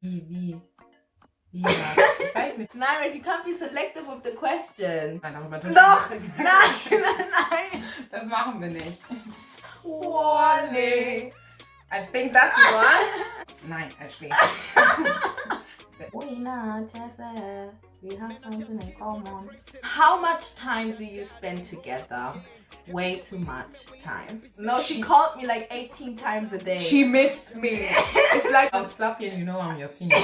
Wie? Ich weiß nicht. Nein, you can't be selective with the question. Nein, darüber Doch! dürfen wir Nein! Das machen wir nicht. Wally! I think that's one. Nein, Ashley. We not just we have something in common. How much time do you spend together? Way too much time. No, she called me like 18 times a day. She missed me. It's like I'll slap you and you know I'm your senior.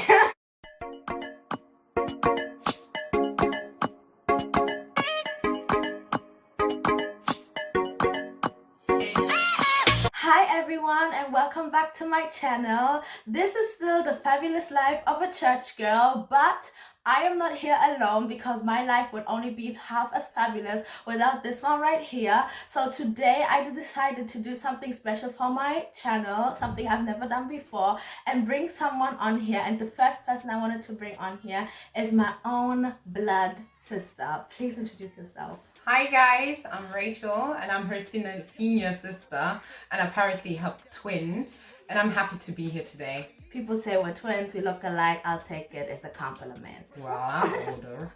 Hi everyone and welcome back to my channel. This is still the fabulous life of a church girl, but I am not here alone because my life would only be half as fabulous without this one right here. So today I decided to do something special for my channel, something I've never done before, and bring someone on here. And the first person I wanted to bring on here is my own blood sister. Please introduce yourself. Hi guys, I'm Rachel and I'm her senior sister and apparently her twin, and I'm happy to be here today. People say we're twins, we look alike. I'll take it. It's a compliment. Well, I'm older.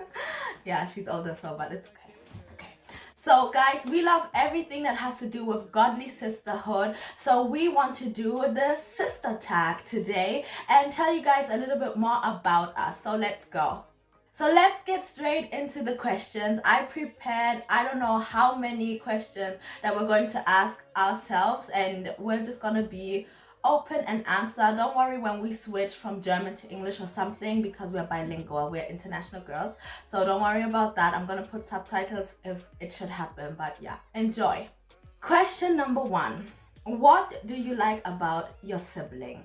Yeah, she's older, so but it's okay. It's okay. So guys, we love everything that has to do with godly sisterhood. So we want to do the sister tag today and tell you guys a little bit more about us. So let's go. So let's get straight into the questions. I prepared, I don't know how many questions that we're going to ask ourselves, and we're just gonna be open and answer. Don't worry when we switch from German to English or something, because we're bilingual, we're international girls. So don't worry about that. I'm gonna put subtitles if it should happen, but yeah, enjoy. Question number 1. What do you like about your sibling?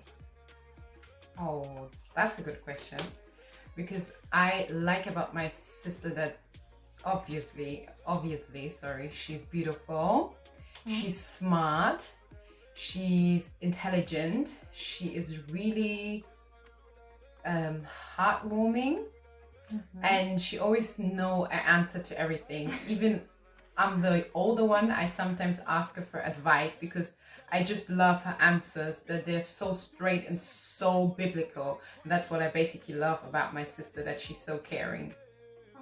Oh, that's a good question. Because I like about my sister that obviously, she's beautiful, she's smart, she's intelligent, she is really heartwarming, and she always know an answer to everything. Even I'm the older one, I sometimes ask her for advice because I just love her answers, that they're so straight and so biblical. And that's what I basically love about my sister, that she's so caring.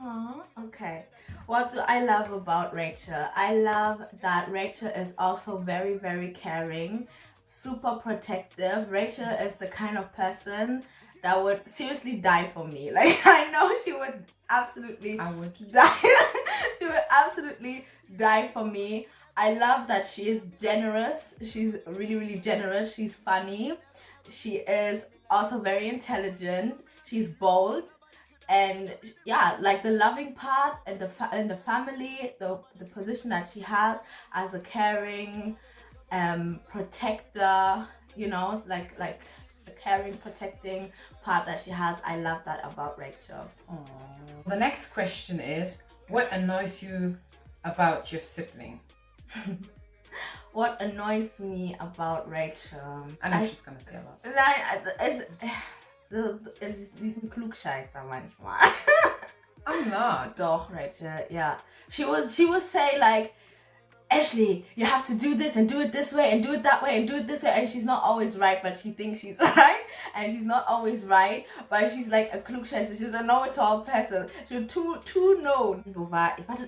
Oh, okay. What do I love about Rachel? I love that Rachel is also very, very caring, super protective. Rachel is the kind of person that would seriously die for me. Like, I know she would absolutely die. She would absolutely die for me. I love that she is generous. She's really, really generous. She's funny. She is also very intelligent. She's bold. And yeah, like the loving part and the family, the position that she has as a caring protector, you know, like the caring, protecting part that she has. I love that about Rachel. Aww. The next question is, what annoys you about your sibling? What annoys me about Rachel? I know she's gonna say a lot. Nein, es ist diesen Klugscheißer manchmal. I'm not. Doch, Rachel, yeah. She would say like, Ashley, you have to do this and do it this way and do it that way and do it this way, and she's not always right, but she thinks she's right, and she's not always right, but she's like a Klugscheißer. She's a know-it-all person. She's too known.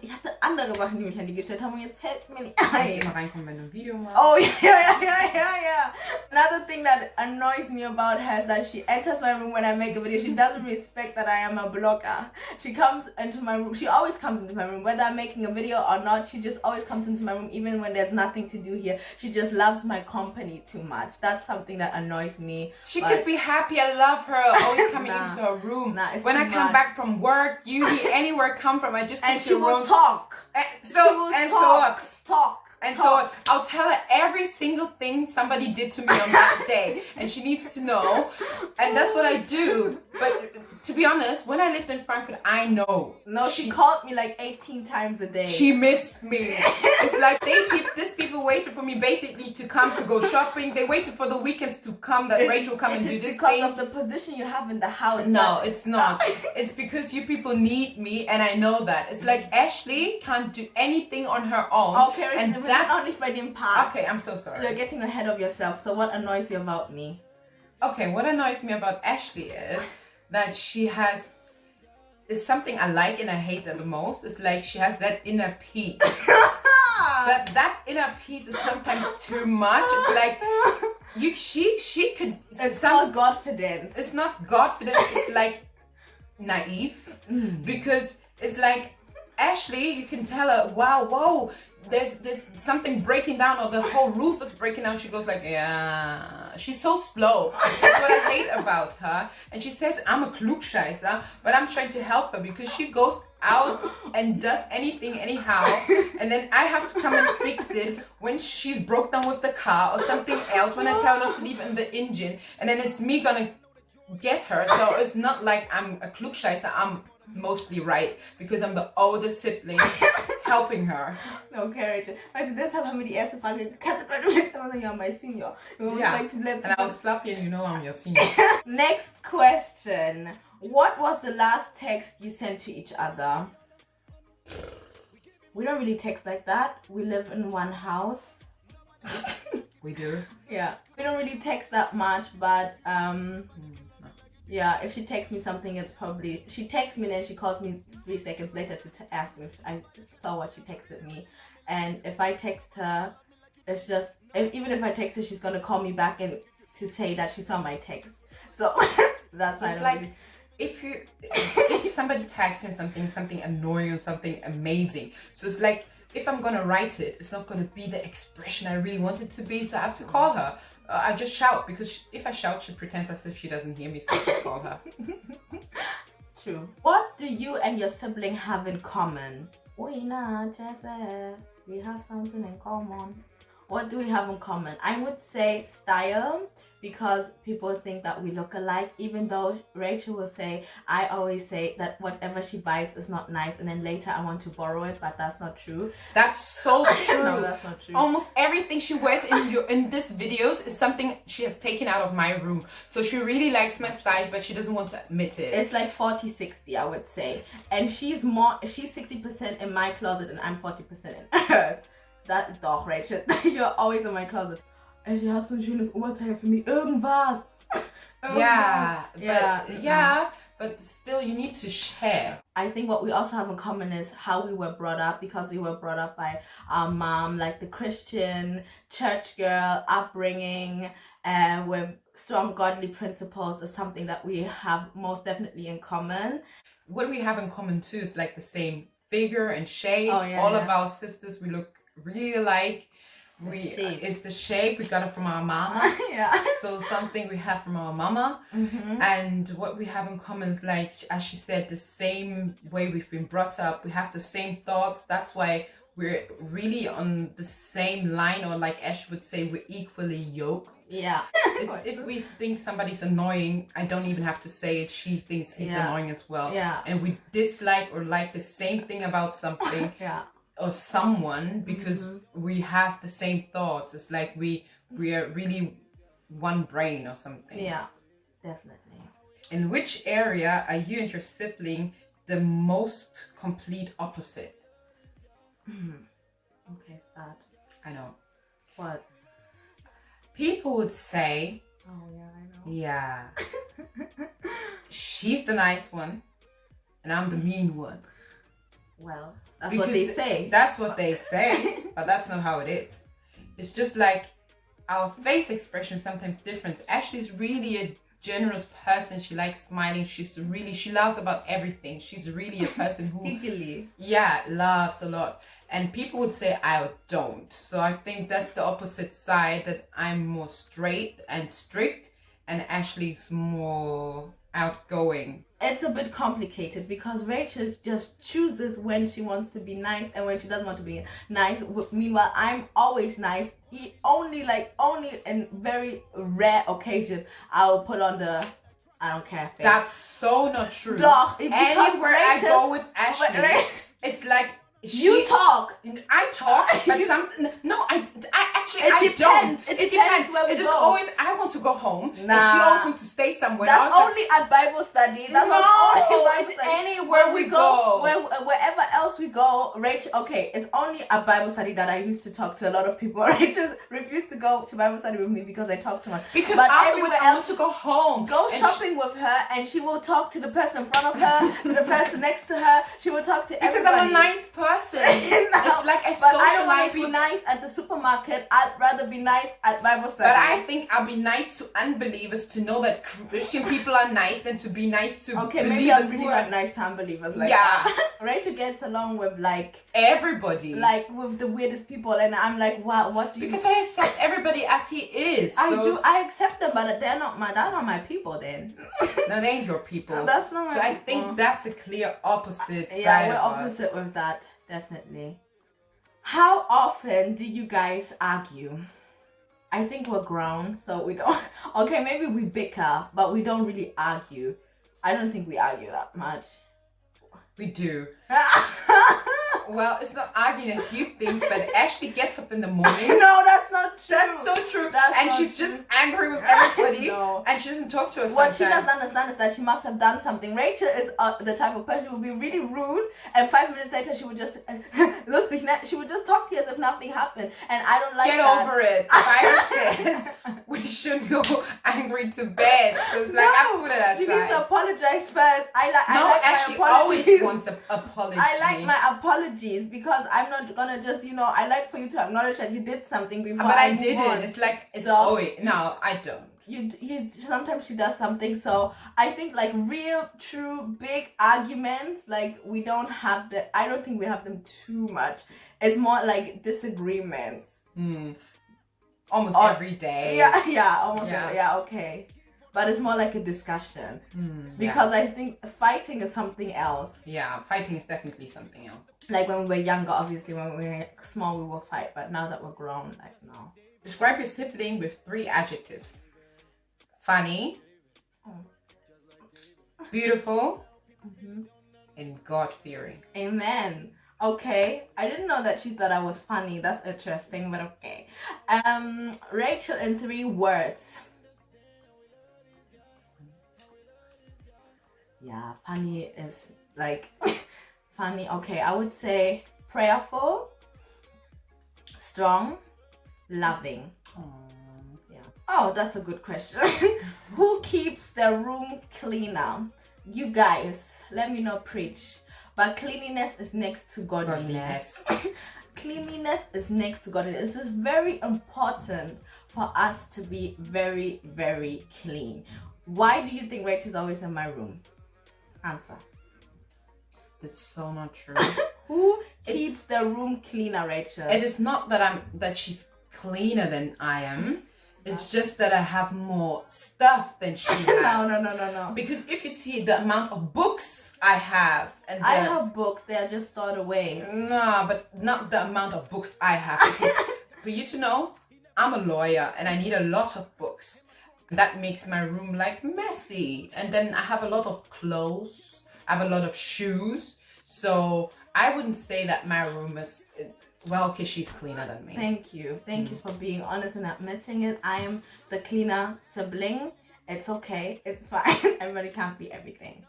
Ich hatte andere Sachen, die mich an die gestellt haben, und jetzt fällt es mir nicht ein. Immer reinkommen, wenn du ein Video machst. Oh yeah. Another thing that annoys me about her is that she enters my room when I make a video. She doesn't respect that I am a blogger. She comes into my room. She always comes into my room, whether I'm making a video or not. She just always comes into my room, even when there's nothing to do here. She just loves my company too much. That's something that annoys me. She could be happy. I love her always coming into her room. When I come back from work, uni, anywhere I come from, I just and she will talk. So I'll tell her every single thing somebody did to me on that day, and she needs to know, and that's what I do. But to be honest, when I lived in Frankfurt, I know. No, she called me like 18 times a day. She missed me. It's like these people waited for me basically to come to go shopping. They waited for the weekends to come, that Rachel come and do this because thing. of the position you have in the house. No, it's not. It's because you people need me, and I know that. It's like Ashley can't do anything on her own. Okay, and that's not if I didn't pass. Okay, I'm so sorry. You're getting ahead of yourself. So what annoys you about me? Okay, what annoys me about Ashley is that she has, is something I like and I hate her the most. It's like she has that inner peace. But that inner peace is sometimes too much. It's like she could. It's not confidence. It's not confidence. It's like naive, because it's like Ashley. You can tell her, wow, whoa. There's something breaking down, or the whole roof is breaking down. She goes like, yeah. She's so slow. That's what I hate about her. And she says, I'm a klugscheißer, but I'm trying to help her because she goes out and does anything anyhow, and then I have to come and fix it when she's broke down with the car or something else, when I tell her not to leave in the engine, and then it's me gonna get her. So it's not like I'm a klugscheißer. I'm mostly right because I'm the older sibling helping her. Okay, Rachel. Also deshalb haben wir die erste Frage gecuttet, weil du jetzt immer so, you're my senior. Yeah, and I'll slap you and you know I'm your senior. Next question. What was the last text you sent to each other? We don't really text like that. We live in one house. We do? Yeah. We don't really text that much, but yeah, if she texts me something, it's probably, she texts me and then she calls me 3 seconds later to ask me if I saw what she texted me. And if I text her, it's just, even if I text her, she's gonna call me back and to say that she saw my text. So that's why it's I don't like really... if somebody tags in something annoying or something amazing, so it's like if I'm gonna write it, it's not gonna be the expression I really want it to be, so I have to call her. I just shout, because if I shout, she pretends as if she doesn't hear me, so I just call her. True. What do you and your sibling have in common? We have something in common. What do we have in common? I would say style, because people think that we look alike, even though Rachel will say, I always say that whatever she buys is not nice, and then later I want to borrow it, but that's not true. That's so true. No, that's not true. Almost everything she wears in this videos is something she has taken out of my room. So she really likes my style, but she doesn't want to admit it. It's like 40-60, I would say. And she's 60% in my closet and I'm 40% in hers. That doch, Rachel. You're always in my closet. Ashley, hast du ein schönes Oberteil für mich? Irgendwas. Yeah, but still you need to share. I think what we also have in common is how we were brought up, because we were brought up by our mom, like the Christian, churchgirl upbringing, with strong godly principles is something that we have most definitely in common. What we have in common too is like the same figure and shape. Oh, yeah, All yeah. of our sisters, we look really alike. It's the shape, we got it from our mama. Yeah. So something we have from our mama. Mm-hmm. And what we have in common is, like, as she said, the same way we've been brought up. We have the same thoughts. That's why we're really on the same line, or like Ash would say, we're equally yoked. Yeah. If we think somebody's annoying, I don't even have to say it. She thinks he's annoying as well. Yeah. And we dislike or like the same thing about something. Yeah. Or someone, because we have the same thoughts. It's like we are really one brain or something. Yeah, definitely. In which area are you and your sibling the most complete opposite? Okay, start. I know. What? People would say, Oh yeah, I know. yeah, she's the nice one and I'm the mean one. Well, that's what they say. That's what they say, but that's not how it is. It's just like our face expression is sometimes different. Ashley's really a generous person. She likes smiling. She loves about everything. She's really a person who Giggly. loves a lot. And people would say I don't. So I think that's the opposite side, that I'm more straight and strict and Ashley's more outgoing. It's a bit complicated because Rachel just chooses when she wants to be nice and when she doesn't want to be nice. Meanwhile, I'm always nice. Only in very rare occasions I'll put on the I don't care face. That's so not true. Doch, Anywhere I go with Ashley, it's like You talk. I talk, but something. No, I actually It I depends. don't. It depends where we It just go. always. I want to go home, and she Nah. always wants to stay somewhere. That's I was like, only at Bible study. That's no, only Bible it's study. anywhere When we go. Wherever else we go, Rachel. Okay, it's only at Bible study that I used to talk to a lot of people. Rachel refused to go to Bible study with me because I talk too much. Because but afterwards everywhere I want else, to go home. go shopping with her, and she will talk to the person in front of her, to the person next to her. She will talk to because everybody. I'm a nice person. No, It's like I but I don't want socialize to be with. nice at the supermarket. I'd rather be nice at Bible study. But I think I'll be nice to unbelievers to know that Christian people are nice than to be nice to okay, believers maybe I'm who really are not nice to unbelievers. Like Yeah. that. Rachel gets along with everybody. like with the weirdest people, and I'm like, wow, what do you? Because I accept everybody as he is. I accept them, but they're not my people. Then No, they ain't your people. that's not my So I people. think that's a clear opposite Yeah, side we're of us. opposite with that, definitely. How often do you guys argue? I think we're grown, so we don't. Okay, maybe we bicker, but we don't really argue. I don't think we argue that much. We do. Well, it's not arguing as you think, but Ashley gets up in the morning. No, that's not true. That's so true. That's and not she's true. just angry with everybody. No. And she doesn't talk to us What she sometimes. doesn't understand is that she must have done something. Rachel is the type of person who would be really rude, and 5 minutes later she would just lustig, she would just talk to you as if nothing happened. And I don't like Get that. over it. The Bible says we should go angry to bed. So it's like, I put it aside. She needs to apologize first. I like Ashley my apologies. always wants an apology. I like my apologies because I'm not gonna just, I like for you to acknowledge that you did something before. But I move didn't. on. It's like, it's So- no, I don't. You sometimes she does something, so I think like real true big arguments, like we don't have I don't think we have them too much. It's more like disagreements. Almost Or- every day. Almost Yeah. okay, but it's more like a discussion Yeah. because I think fighting is something else. Yeah, fighting is definitely something else. Like when we were younger, obviously when we were small we will fight, but now that we're grown, like no. Describe your sibling with 3 adjectives. Funny, beautiful, and God-fearing. Amen. Okay, I didn't know that she thought I was funny. That's interesting, but okay. Rachel in 3 words. Yeah, funny is like funny. Okay, I would say prayerful, strong, loving. Yeah. Oh, that's a good question. Who keeps their room cleaner? You guys, let me not preach. But cleanliness is next to godliness. Cleanliness is next to godliness. This is very important for us to be very, very clean. Why do you think Rachel's always in my room? Answer. That's so not true. Who keeps the room cleaner, Rachel? It is not that she's cleaner than I am. It's just that I have more stuff than she has. No. Because if you see the amount of books I have, and I have books, they are just stored away. No, but not the amount of books I have. Because for you to know, I'm a lawyer and I need a lot of books. That makes my room like messy. And then I have a lot of clothes. I have a lot of shoes. So I wouldn't say that my room is, well, okay, she's cleaner than me. Thank you. Thank you for being honest and admitting it. I am the cleaner sibling. It's okay. It's fine. Everybody can't be everything.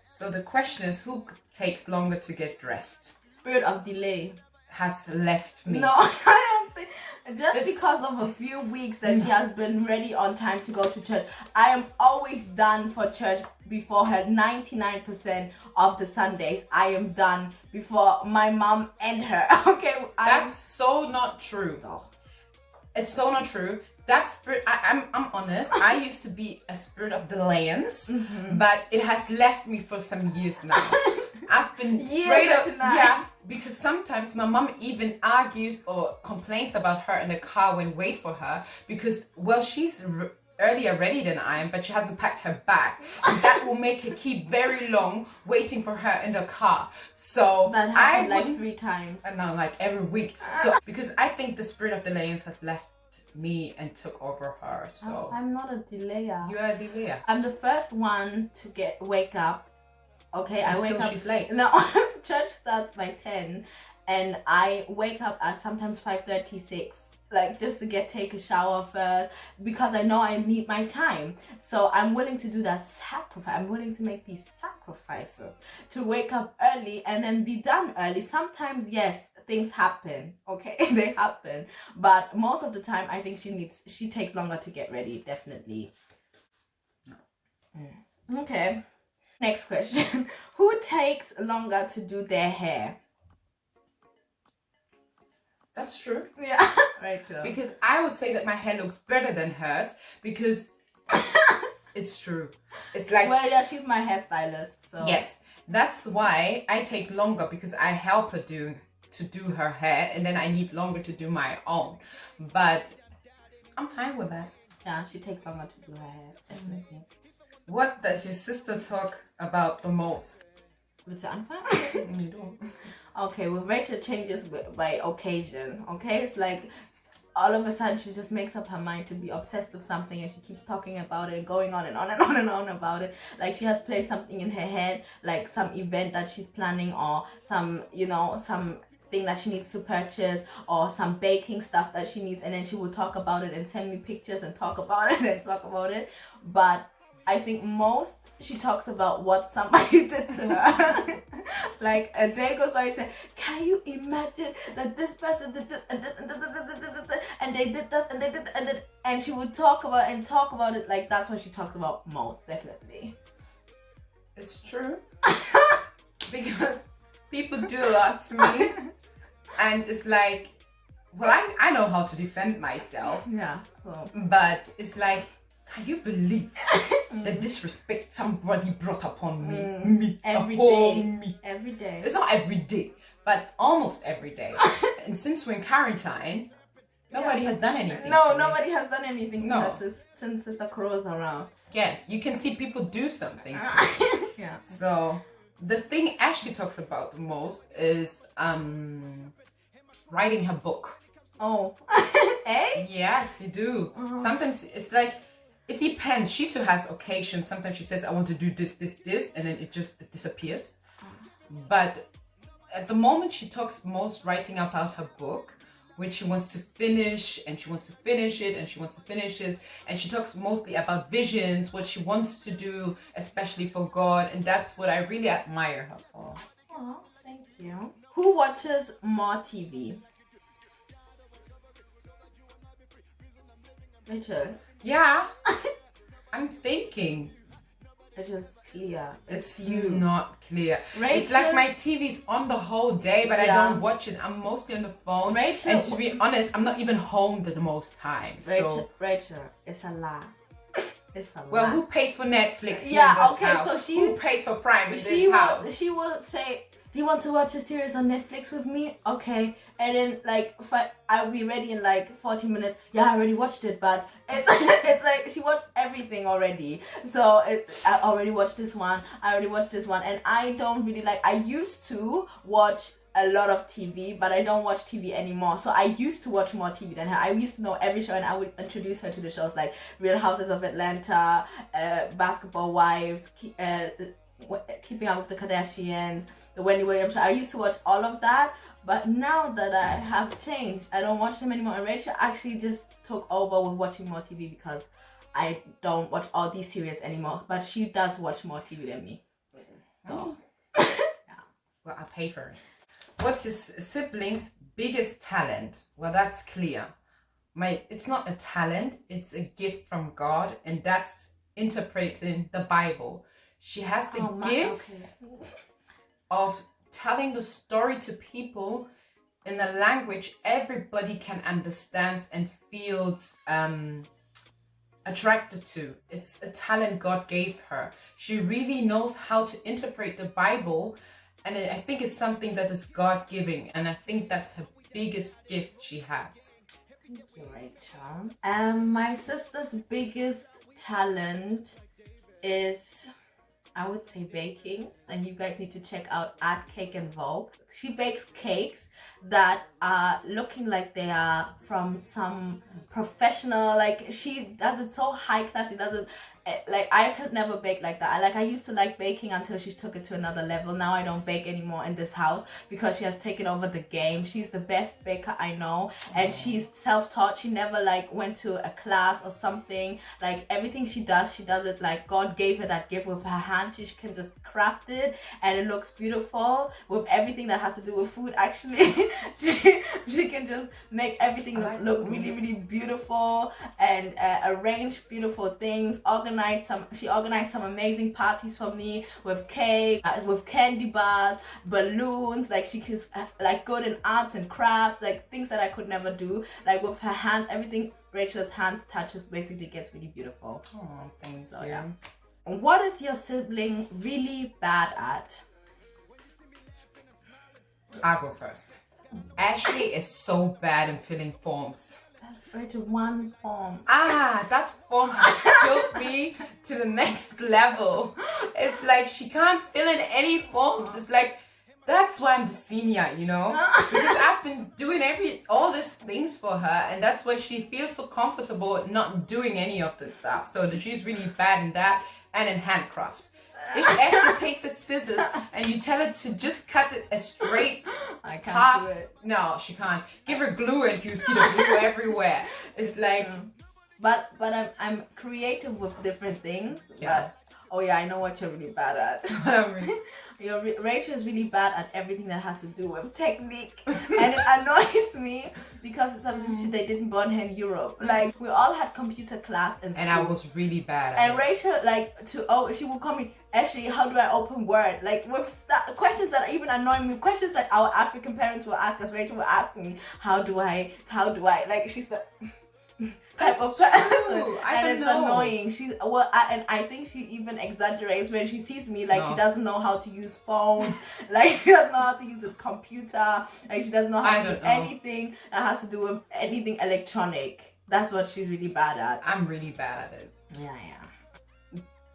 So the question is, who takes longer to get dressed? Spirit of delay. Has left me. No, I don't think. Just This- because of a few weeks that she has been ready on time to go to church. I am always done for church before her. 99% of the Sundays, I am done before my mom and her. Okay, That's so not true. It's so not true. That spirit, I'm honest, I used to be a spirit of delayance, but it has left me for some years now. I've been Years straight up, to nine. yeah, because sometimes my mom even argues or complains about her in the car when wait for her because, well, she's earlier ready than I am, but she hasn't packed her bag. And that will make her keep very long waiting for her in the car. So that I happened like wouldn't- 3 times. and now like every week. So because I think the spirit of delayance has left me and took over her. So I'm not a delayer. you are a delayer. I'm the first one to wake up Okay, And I wake still up. she's late. No, church starts by 10, and I wake up at sometimes 5:36, like just to take a shower first, because I know I need my time. So I'm willing to do that sacrifice. I'm willing to make these sacrifices to wake up early and then be done early. Sometimes, yes, things happen. Okay, they happen, but most of the time, I think she takes longer to get ready. Definitely. Okay. Next question. Who takes longer to do their hair? That's true. Yeah. Rachel. Because I would say that my hair looks better than hers because it's true. It's like, well, yeah, she's my hairstylist, so. yes, that's why I take longer, because I help her to do her hair, and then I need longer to do my own. But I'm fine with that. Yeah, she takes longer to do her hair, definitely. What does your sister talk about the most? Willst du anfangen? You don't. Okay, well, Rachel changes by occasion. Okay, it's like all of a sudden she just makes up her mind to be obsessed with something, and she keeps talking about it and going on and on and on and on about it. Like she has placed something in her head, like some event that she's planning, or some, some thing that she needs to purchase, or some baking stuff that she needs, and then she will talk about it and send me pictures and talk about it and talk about it. But I think most she talks about what somebody did to her. Like a day goes by, she said, "Can you imagine that this person did this and this and this and they did this and they did and she would talk about it. Like that's what she talks about most, definitely. It's true. Because people do a lot to me, and it's like, well, I know how to defend myself. Yeah. So. But it's like, can you believe the disrespect somebody brought upon me? Me. Every upon day. Me. Every day. It's not every day, but almost every day. And since we're in quarantine, nobody has done anything. No, nobody has done anything to No. her since Sister Crow's around. Yes, you can see people do something to her. Yeah. So the thing Ashley talks about the most is writing her book. Oh. Eh? Yes, you do. Sometimes it's like, it depends. She too has occasions. Sometimes she says, I want to do this, and then it just disappears. But at the moment, she talks most writing about her book, which she wants to finish, and she wants to finish it, and she wants to finish it. And she talks mostly about visions, what she wants to do, especially for God. And that's what I really admire her for. Oh, thank you. Who watches more TV? Rachel. Yeah, I'm thinking. It's just clear. It's not clear. Rachel, it's like my TV's on the whole day, but I Yeah. don't watch it. I'm mostly on the phone. Rachel, and to be honest, I'm not even home the most time. Rachel, it's a lie. It's a lie. Well, who pays for Netflix? Here Yeah, in this okay, house? so she- who pays for Prime in this house? She will say, "Do you want to watch a series on Netflix with me?" Okay, and then like I'll be ready in like 40 minutes. Yeah, I already watched it, but it's it's like she watched everything already. So I already watched this one. I already watched this one, and I don't really like. I used to watch a lot of TV, but I don't watch TV anymore. So I used to watch more TV than her. I used to know every show, and I would introduce her to the shows like Real Houses of Atlanta, Basketball Wives, Keeping Up with the Kardashians, the Wendy Williams show. I used to watch all of that, but now that I have changed, I don't watch them anymore. And Rachel actually just took over with watching more TV because I don't watch all these series anymore. But she does watch more TV than me. So, yeah. Well, I'll pay for it. What's your sibling's biggest talent? Well, that's clear. It's not a talent, it's a gift from God, and that's interpreting the Bible. She has the gift of telling the story to people in a language everybody can understand and feels attracted to. It's a talent God gave her. She really knows how to interpret the Bible, and I think it's something that is God-giving, and I think that's her biggest gift she has. Thank you, Rachel. My sister's biggest talent is, I would say, baking, and you guys need to check out at Cake and Vogue. She bakes cakes that are looking like they are from some professional, like she does it so high class, she does it like I could never bake like that. I used to like baking until she took it to another level. Now I don't bake anymore in this house because she has taken over the game. She's the best baker I know, and she's self-taught. She never like went to a class or something. Like everything she does it like God gave her that gift with her hands. She can just craft it and it looks beautiful with everything that has to do with food. Actually, she can just make everything look really, really beautiful and arrange beautiful things. She organized some amazing parties for me with cake, with candy bars, balloons. Like she is like good in arts and crafts, like things that I could never do. Like with her hands, everything Rachel's hands touches basically gets really beautiful. Oh, thank you. Yeah. What is your sibling really bad at? I'll go first. Ashley is so bad in filling forms. Rachel, one form. That form has killed me to the next level. It's like she can't fill in any forms. It's like, that's why I'm the senior, you know? Because I've been doing all these things for her, and that's why she feels so comfortable not doing any of this stuff. So she's really bad in that and in handcraft. If she actually takes a scissors and you tell her to just cut it a straight do it. No, she can't. Give her glue and you see the glue everywhere. It's like, but I'm creative with different things. Yeah. Oh yeah, I know what you're really bad at. Rachel is really bad at everything that has to do with technique, and it annoys me because it's something they didn't born her in Europe. Like we all had computer class in school, and I was really bad at and it. Rachel she will call me, Ashley, how do I open Word? Like with questions that even annoy me, questions that our African parents will ask us. Rachel will ask me, how do I? Like she's the type of person, and it's annoying. And I think she even exaggerates when she sees me. Like she doesn't know how to use phones. Like she doesn't know how to use a computer. Like she doesn't know how to do anything that has to do with anything electronic. That's what she's really bad at. I'm really bad at it. Yeah.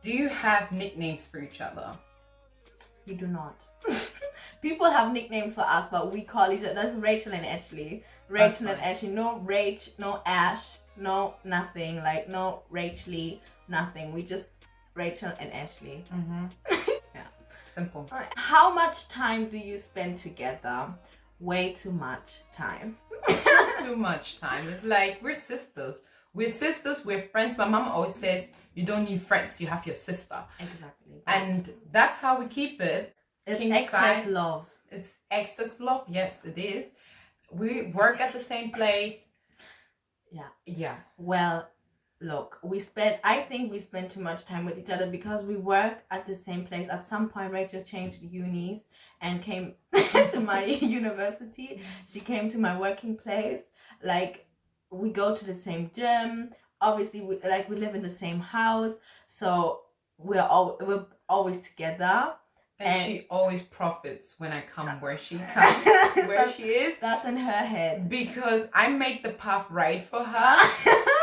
Do you have nicknames for each other? We do not. People have nicknames for us, but we call each other. That's Rachel and Ashley. Rachel and Ashley. No Rach, no Ash, no nothing. Like no Rachel, nothing. We just Rachel and Ashley. Yeah. Simple. How much time do you spend together? Way too much time. It's not too much time. It's like we're sisters. We're friends. My mom always says you don't need friends, you have your sister. Exactly. And that's how we keep it. It's excess love. It's excess love. Yes, it is. We work at the same place. Yeah. Well, look, I think we spend too much time with each other because we work at the same place. At some point, Rachel changed unis and came to my university. She came to my working place. Like, we go to the same gym. Obviously, we live in the same house. So we're always together. And she always profits when I come where she comes, where she is. That's in her head. Because I make the path right for her.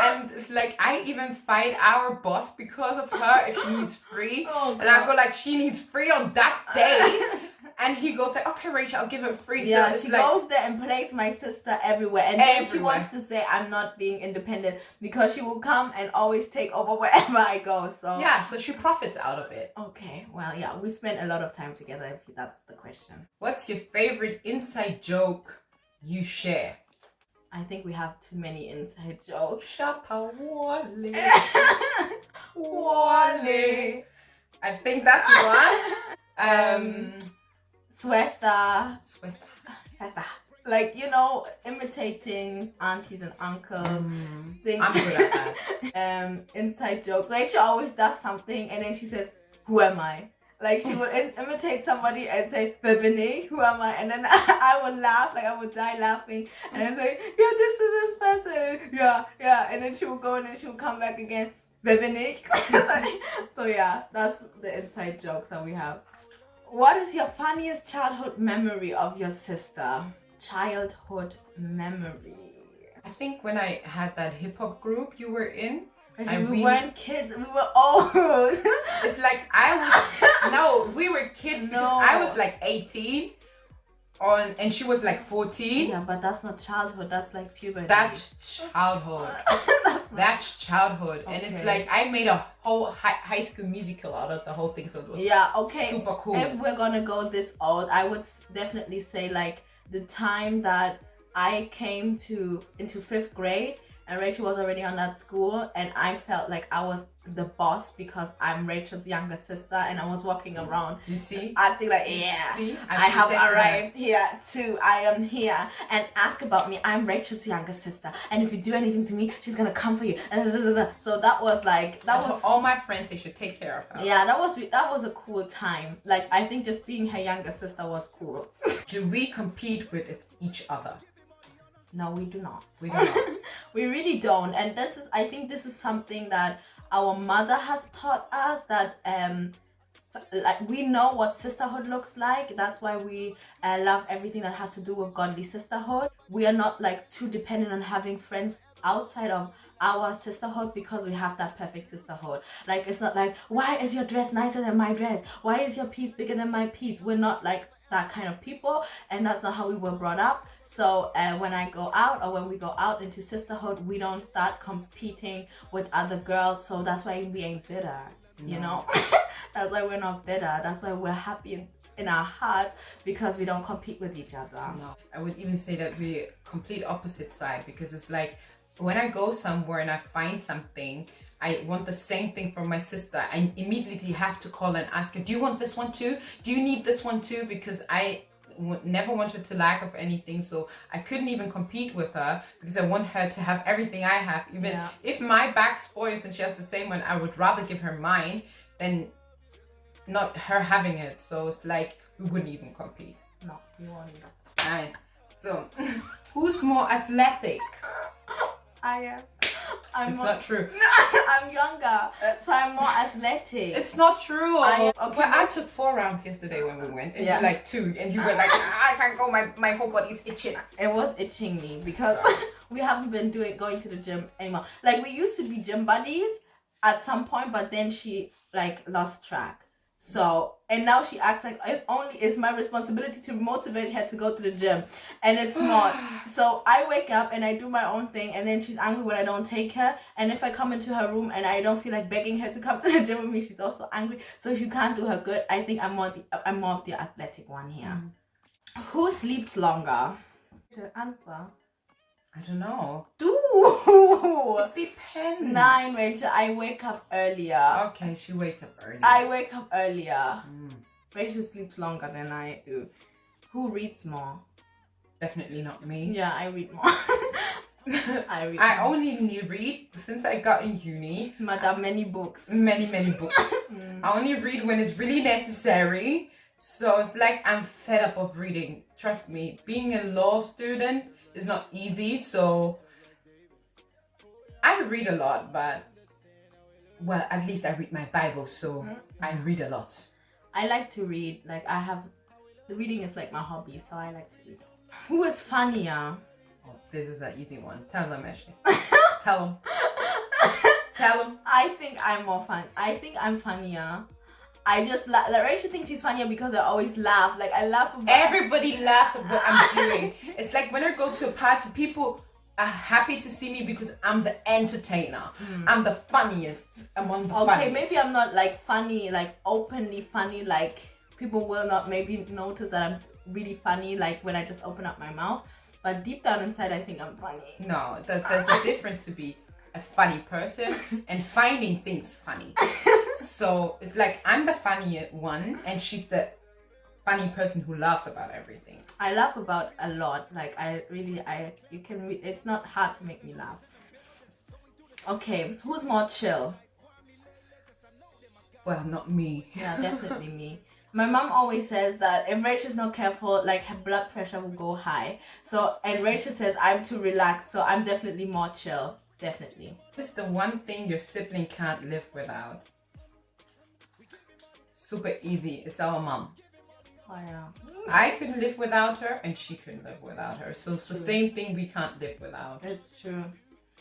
And it's like, I even fight our boss because of her if she needs free. And I go like, she needs free on that day. And he goes like, okay, Rachel, I'll give her free. Yeah, so she goes there and plays my sister everywhere. And then she wants to say I'm not being independent because she will come and always take over wherever I go. So yeah, so she profits out of it. Okay, well, yeah, we spend a lot of time together if that's the question. What's your favorite inside joke you share? I think we have too many inside jokes. Shut up, Wally. Wally. I think that's one. Swesta. Like, imitating aunties and uncles. I'm good at that. Inside joke. Like, she always does something and then she says, who am I? Like, she will imitate somebody and say, Bebene, who am I? And then I would laugh, like I would die laughing. And then say, yeah, this is this person. Yeah. And then she will go and then she will come back again. Bebene. So yeah, that's the inside jokes that we have. What is your funniest childhood memory of your sister? Childhood memory. I think when I had that hip hop group you were in. We weren't kids, we were old. It's like we were kids because I was like 18. And she was like 14. Yeah, but that's not childhood. That's like puberty. That's childhood. That's childhood. And it's like I made a whole high school musical out of the whole thing, so it was super cool. If we're gonna go this old, I would definitely say like the time that I came into 5th grade and Rachel was already on that school, and I felt like I was the boss because I'm Rachel's younger sister, and I was walking around. You see? Acting like, I have arrived here too. I am here, and ask about me. I'm Rachel's younger sister, and if you do anything to me, she's gonna come for you. So that was like all my friends, they should take care of her. Yeah, that was a cool time. Like I think just being her younger sister was cool. Do we compete with each other? No, we do not. We do not. We really don't. And I think this is something that our mother has taught us, that like we know what sisterhood looks like. That's why we love everything that has to do with godly sisterhood. We are not like too dependent on having friends outside of our sisterhood because we have that perfect sisterhood. Like it's not like, why is your dress nicer than my dress? Why is your piece bigger than my piece? We're not like that kind of people, and that's not how we were brought up. So when I go out, or when we go out into sisterhood, we don't start competing with other girls. So that's why we ain't bitter, you know. That's why we're not bitter. That's why we're happy in our hearts, because we don't compete with each other. No, I would even say that we're complete opposite side, because it's like when I go somewhere and I find something, I want the same thing from my sister. I immediately have to call and ask her, do you want this one too? Do you need this one too? Because I never wanted to lack of anything, so I couldn't even compete with her, because I want her to have everything I have. Even if my bag spoils and she has the same one, I would rather give her mine than not her having it. So it's like we wouldn't even compete. No, we won't. And so who's more athletic? I am. It's not true. I'm younger, so I'm more athletic. It's not true. I took 4 rounds yesterday when we went, and you like 2, and you were like, I can't go. My whole body's itching. It was itching me because we haven't been going to the gym anymore. Like we used to be gym buddies at some point, but then she like lost track. So, and now she acts like it only is my responsibility to motivate her to go to the gym, and it's not. So I wake up and I do my own thing, and then she's angry when I don't take her. And if I come into her room and I don't feel like begging her to come to the gym with me, she's also angry. So she can't do her good. I think I'm more of the athletic one here. Who sleeps longer? Answer. I don't know. It depends. 9, Rachel. I wake up earlier. Okay, she wakes up early. I wake up earlier. Rachel sleeps longer than I do. Who reads more? Definitely not me. Yeah, I read more. I only read since I got in uni. Madam, many books. Many books. I only read when it's really necessary. So it's like I'm fed up of reading. Trust me, being a law student is not easy. So I read a lot, but well, at least I read my Bible, so I read a lot. I like to read. Like the reading is like my hobby, so I like to read. Who is funnier? Oh, this is an easy one. Tell them, Ashley. Tell them. Tell them. I think I'm more fun. I think I'm funnier. I just like Rachel thinks she's funnier because I always laugh. Like I laugh about everybody laughs at what I'm doing. It's like when I go to a party, people are happy to see me because I'm the entertainer. I'm the funniest among the funniest. Okay, maybe I'm not like funny, like openly funny. Like people will not maybe notice that I'm really funny, like when I just open up my mouth. But deep down inside, I think I'm funny. No, there's a difference to be a funny person and finding things funny. So it's like I'm the funny one and she's the funny person who laughs about everything. I laugh about a lot. Like it's not hard to make me laugh. Okay, who's more chill? Well, not me. Yeah, definitely me. My mom always says that if Rachel's not careful, like her blood pressure will go high. And Rachel says I'm too relaxed, so I'm definitely more chill. Definitely. What's the one thing your sibling can't live without? Super easy. It's our mom. Oh yeah. I couldn't live without her and she couldn't live without her. So it's the same thing we can't live without. It's true.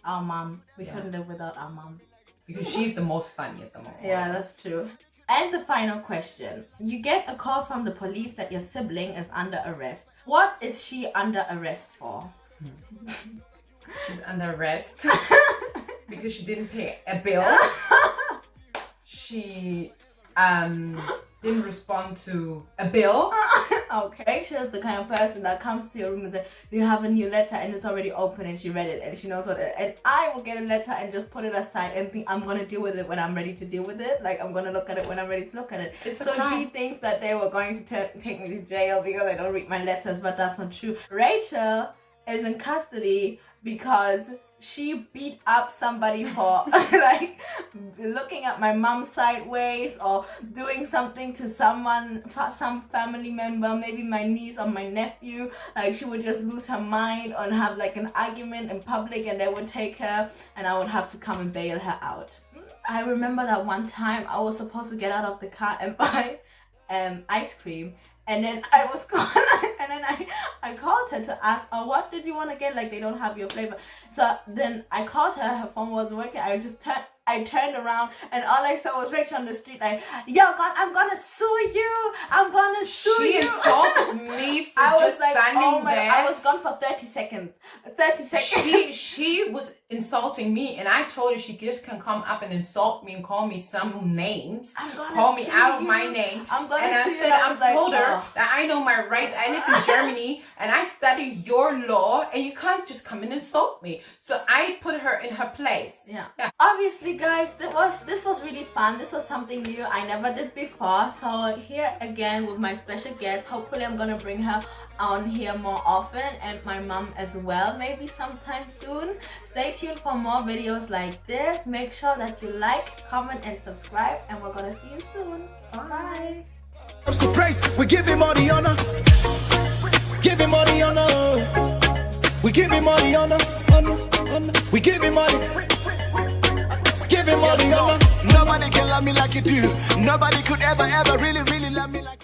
Our mom. We couldn't live without our mom. Because she's the most funniest among all. Yeah, that's true. And the final question. You get a call from the police that your sibling is under arrest. What is she under arrest for? She's under arrest because she didn't pay a bill. She didn't respond to a bill. Okay, she's the kind of person that comes to your room and says, you have a new letter and it's already open and she read it and she knows what it is. And I will get a letter and just put it aside and think I'm going to deal with it when I'm ready to deal with it. Like, I'm going to look at it when I'm ready to look at it. So she thinks that they were going to take me to jail because I don't read my letters, but that's not true. Rachel is in custody because she beat up somebody for like looking at my mom sideways or doing something to someone, some family member, maybe my niece or my nephew. Like, she would just lose her mind and have like an argument in public and they would take her and I would have to come and bail her out. I remember that one time I was supposed to get out of the car and buy ice cream. And then I was gone, and then I called her to ask, oh, what did you want to get? Like, they don't have your flavor. So then I called her, her phone wasn't working. I turned around, and all I saw was Rachel on the street, like, yo, God, I'm gonna sue you. I'm gonna sue you. She insulted me for just standing there. I was gone for 30 seconds. 30 seconds. She was insulting me, and I told her she just can come up and insult me and call me some names, call me out of my name. And I said, I told her that I know my rights. I live in Germany, and I study your law, and you can't just come and insult me. So I put her in her place. Yeah. Obviously, guys, this was really fun. This was something new I never did before. So here again with my special guest. Hopefully I'm gonna bring her on here more often, and my mom as well, maybe sometime soon. Stay tuned for more videos like this. Make sure that you like, comment and subscribe, and we're gonna see you soon. Bye. The praise, we give him all the honor. Give him all the honor. We give him all the honor. We give him all the Give him all the honor. Nobody can love me like you do. Nobody could ever really love me like